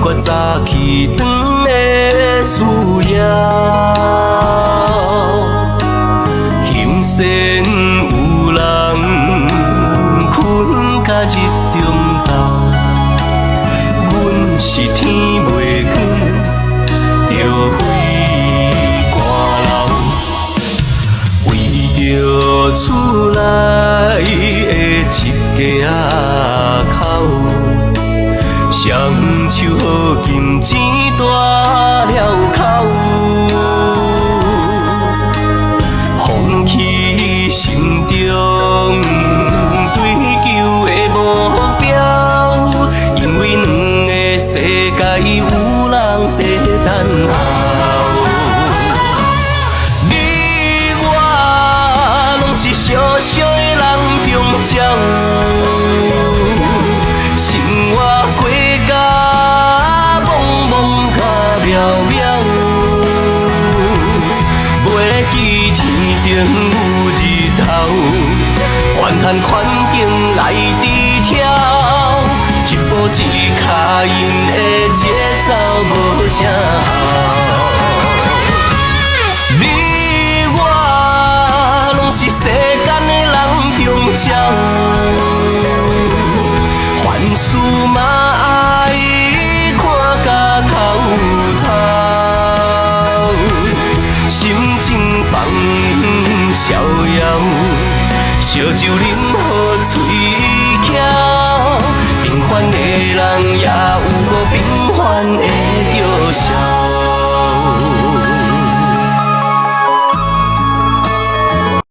决早起长的需要，心仙有人困甲日中斗，阮是天袂光，着飞歌楼，为着厝内的一家口。双手好金钱大了口，放弃心中追求的目标，因为两个世界有人在等候。你我拢是小小的人中鸟。有日头，怨叹环境来低调，一步一脚印的节奏无啥好。你我拢是世间的人中鸟，凡事嘛爱看甲透透，心情放逍遥，烧酒啉。